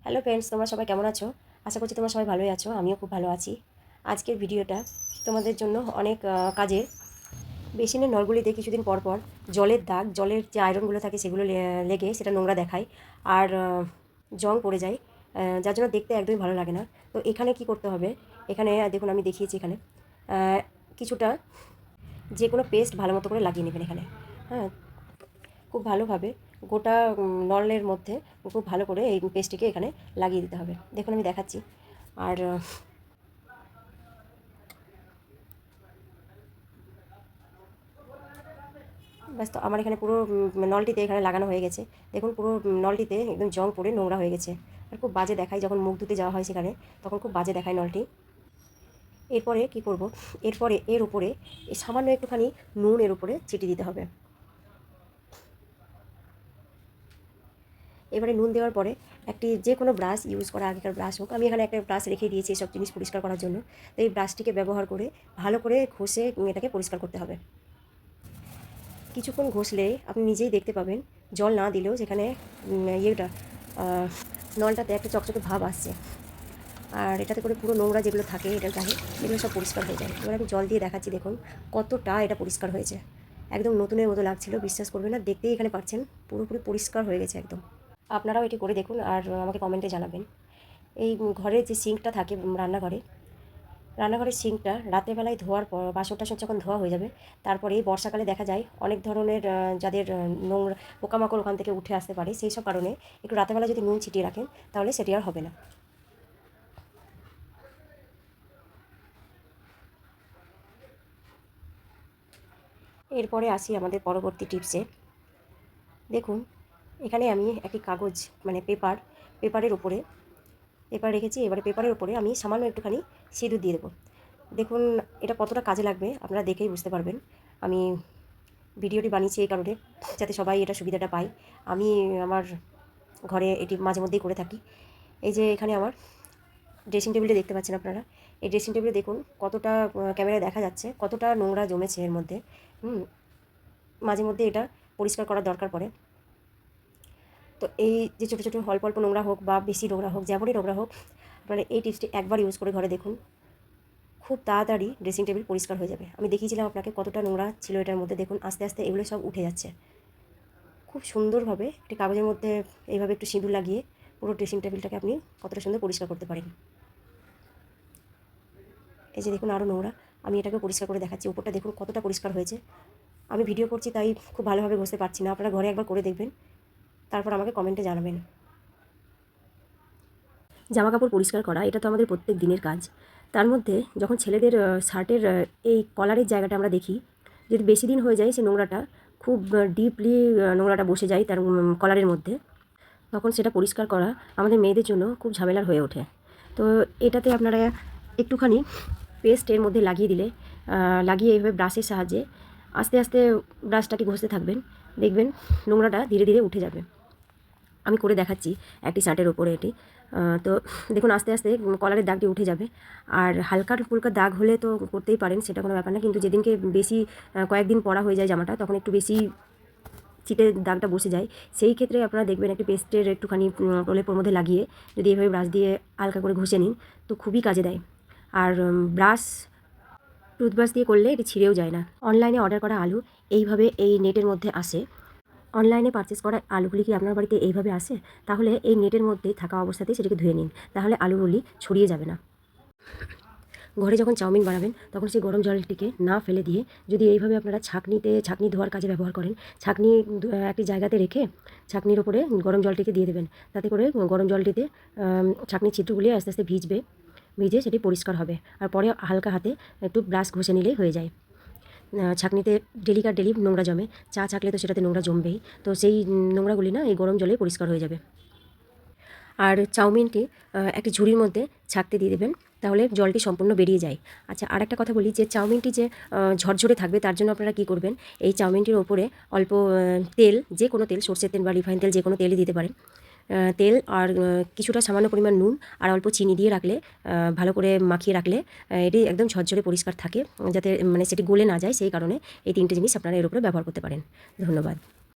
Hello friends, তোমরা সবাই কেমন আছো? আশা করছি তোমরা সবাই ভালোই আছো। আমিও খুব ভালো আছি। আজকের ভিডিওটা তোমাদের জন্য অনেক কাজের। বেসিনের নলগুলিতে কিছুদিন পর পর জলের দাগ, জলের যে আয়রনগুলো থাকে সেগুলো লেগে সেটা নোংরা দেখায় আর জং পড়ে যায়, যার জন্য দেখতে একদমই ভালো লাগে না। তো এখানে কি করতে হবে? এখানে দেখুন আমি দেখিয়েছি এখানে কিছুটা যে কোনো পেস্ট ভালো মতো করে লাগিয়ে নেবেন এখানে। হ্যাঁ, খুব ভালোভাবে গোটা নলের মধ্যে খুব ভালো করে এই পেস্টটিকে এখানে লাগিয়ে দিতে হবে। দেখুন আমি দেখাচ্ছি। আর ব্যাস, তো আমার এখানে পুরো নলটিতে এখানে লাগানো হয়ে গেছে। দেখুন পুরো নলটিতে একদম জং পড়ে নোংরা হয়ে গেছে আর খুব বাজে দেখায়। যখন মুখ ধুতে যাওয়া হয় সেখানে তখন খুব বাজে দেখায় নলটি। এরপরে কি করব? এরপরে এর উপরে সামান্য একটুখানি নুন এর উপরে ছিটিয়ে দিতে হবে। এবারে নুন দেওয়ার পরে একটি যে কোনো ব্রাশ ইউজ করা, আগেকার ব্রাশ হোক, আমি এখানে একটা ব্রাশ রেখে দিয়েছি এসব জিনিস পরিষ্কার করার জন্য। তো এই ব্রাশটিকে ব্যবহার করে ভালো করে ঘষে এটাকে পরিষ্কার করতে হবে। কিছুক্ষণ ঘষলে আপনি নিজেই দেখতে পাবেন জল না দিলেও যেখানে ইয়েটা নলটাতে একটা চকচকে ভাব আসছে। আর এটাতে করে পুরো নোংরা যেগুলো থাকে এটার গায়ে এগুলো সব পরিষ্কার হয়ে যায়। এবার আমি জল দিয়ে দেখাচ্ছি, দেখুন কতটা এটা পরিষ্কার হয়েছে। একদম নতুনের মতো লাগছিল, বিশ্বাস করবেন না, দেখতেই এখানে পাচ্ছেন পুরোপুরি পরিষ্কার হয়ে গেছে একদম। আপনারাও এটি করে দেখুন আর আমাকে কমেন্টে জানাবেন। এই ঘরের যে সিঙ্কটা থাকে রান্নাঘরের সিঙ্কটা রাতের বেলায় ধোয়ার পর বাসন টাসন যখন ধোয়া হয়ে যাবে, তারপরে এই বর্ষাকালে দেখা যায় অনেক ধরনের যাদের নোংরা পোকামাকড় ওখান থেকে উঠে আসতে পারে, সেই সব কারণে একটু রাতেরবেলা যদি নুন ছিটিয়ে রাখেন তাহলে সেটি আর হবে না। এরপরে আসি আমাদের পরবর্তী টিপসে। দেখুন এখানে আমি একটি কাগজ মানে পেপারের উপরে পেপার রেখেছি। এবারে পেপারের উপরে আমি সামান্য একটুখানি সিঁদুর দিয়ে দেবো। দেখুন এটা কতটা কাজে লাগবে আপনারা দেখেই বুঝতে পারবেন। আমি ভিডিওটি বানিয়েছি এই কারণে যাতে সবাই এটা সুবিধাটা পায়। আমি আমার ঘরে এটি মাঝে মধ্যেই করে থাকি। এই যে এখানে আমার ড্রেসিং টেবিলটা দেখতে পাচ্ছেন আপনারা। এই ড্রেসিং টেবিলে দেখুন কতটা ক্যামেরায় দেখা যাচ্ছে কতটা নোংরা জমেছে এর মধ্যে। মাঝে মধ্যে এটা পরিষ্কার করার দরকার পড়ে। তো এই যে ছোটো ছোটো অল্প অল্প নোংরা হোক বা বেশি নোংরা হোক, যেমনই নোংরা হোক, আপনারা এই টিপসটি একবার ইউজ করে ঘরে দেখুন, খুব তাড়াতাড়ি ড্রেসিং টেবিল পরিষ্কার হয়ে যাবে। আমি দেখিয়েছিলাম আপনাকে কতটা নোংরা ছিল এটার মধ্যে। দেখুন আস্তে আস্তে এগুলো সব উঠে যাচ্ছে। খুব সুন্দরভাবে একটি কাগজের মধ্যে এইভাবে একটু সিঁদুর লাগিয়ে পুরো ড্রেসিং টেবিলটাকে আপনি কতটা সুন্দর পরিষ্কার করতে পারেন। এই যে দেখুন আরও নোংরা, আমি এটাকে পরিষ্কার করে দেখাচ্ছি। উপরটা দেখুন কতটা পরিষ্কার হয়েছে। আমি ভিডিও করছি তাই খুব ভালোভাবে ঘষতে পারছি না, আপনারা ঘরে একবার করে দেখবেন, তারপর আমাকে কমেন্টে জানাবেন। জামা কাপড় পরিষ্কার করা এটা তো আমাদের প্রত্যেক দিনের কাজ। তার মধ্যে যখন ছেলেদের শার্টের এই কলারের জায়গাটা আমরা দেখি, যদি বেশি দিন হয়ে যায় সে নোংরাটা খুব ডিপলি নোংরাটা বসে যায় তার কলারের মধ্যে, তখন সেটা পরিষ্কার করা আমাদের মেয়েদের জন্য খুব ঝামেলার হয়ে ওঠে। তো এটাতে আপনারা একটুখানি পেস্ট এর মধ্যে লাগিয়ে দিলে, লাগিয়ে এইভাবে ব্রাশের সাহায্যে আস্তে আস্তে ব্রাশটাকে ঘষতে থাকবেন, দেখবেন নোংরাটা ধীরে ধীরে উঠে যাবে। আমি করে দেখাচ্ছি একটি শার্টের ওপরে এটি। তো দেখুন আস্তে আস্তে কলারের দাগটি উঠে যাবে। আর হালকা ফুলকা দাগ হলে তো করতেই পারেন, সেটা কোনো ব্যাপার না, কিন্তু যেদিনকে বেশি কয়েকদিন পরা হয়ে যায় জামাটা তখন একটু বেশি চিটের দাগটা বসে যায়। সেই ক্ষেত্রে আপনারা দেখবেন একটি পেস্টের একটুখানি প্রলেপের মধ্যে লাগিয়ে যদি এভাবে ব্রাশ দিয়ে হালকা করে ঘষে নিন তো খুবই কাজে দেয়। আর টুথব্রাশ দিয়ে করলে এটি ছিঁড়েও যায় না। অনলাইনে অর্ডার করা আলু এইভাবে এই নেটের মধ্যে আসে। অনলাইনে পারচেস করা আলুগুলি কি আপনার বাড়িতে এইভাবে আসে? তাহলে এই নেটের মধ্যেই থাকা অবস্থাতেই সেটাকে ধুয়ে নিন, তাহলে আলুগুলি ছড়িয়ে যাবে না। ঘরে যখন চাউমিন বানাবেন তখন সেই গরম জলটিকে না ফেলে দিয়ে যদি এইভাবে আপনারা ছাঁকনি ধোয়ার কাজে ব্যবহার করেন, ছাঁকনি একটি জায়গাতে রেখে ছাঁকনির ওপরে গরম জলটিকে দিয়ে দেবেন, তাতে করে গরম জলটিতে ছাঁকনির ছিদ্রগুলি আস্তে আস্তে ভিজে সেটি পরিষ্কার হবে। আর পরে হালকা হাতে একটু ব্রাশ ঘষে নিলেই হয়ে যায়। ছাঁকনিতে ডেলি নোংরা জমে, চা ছাঁকলে তো সেটাতে নোংরা জমবেই, তো সেই নোংরাগুলি না এই গরম জলে পরিষ্কার হয়ে যাবে। আর চাউমিনটি একটি ঝুড়ির মধ্যে ছাঁকতে দিয়ে দেবেন, তাহলে জলটি সম্পূর্ণ বেরিয়ে যায়। আচ্ছা, আর একটা কথা বলি, যে চাউমিনটি যে ঝরঝরে থাকবে তার জন্য আপনারা কী করবেন, এই চাউমিনটির ওপরে অল্প তেল, যে কোনো তেল, সর্ষের তেল বা রিফাইন তেল, যে কোনো তেলই দিতে পারেন, তেল আর কিছুটা সামান্য পরিমাণ নুন আর অল্প চিনি দিয়ে রাখলে, ভালো করে মাখিয়ে রাখলে এটি একদম ঝরঝরে পরিষ্কার থাকে, যাতে মানে সেটি গলে না যায়। সেই কারণে এই তিনটে জিনিস আপনারা এর উপরে ব্যবহার করতে পারেন। ধন্যবাদ।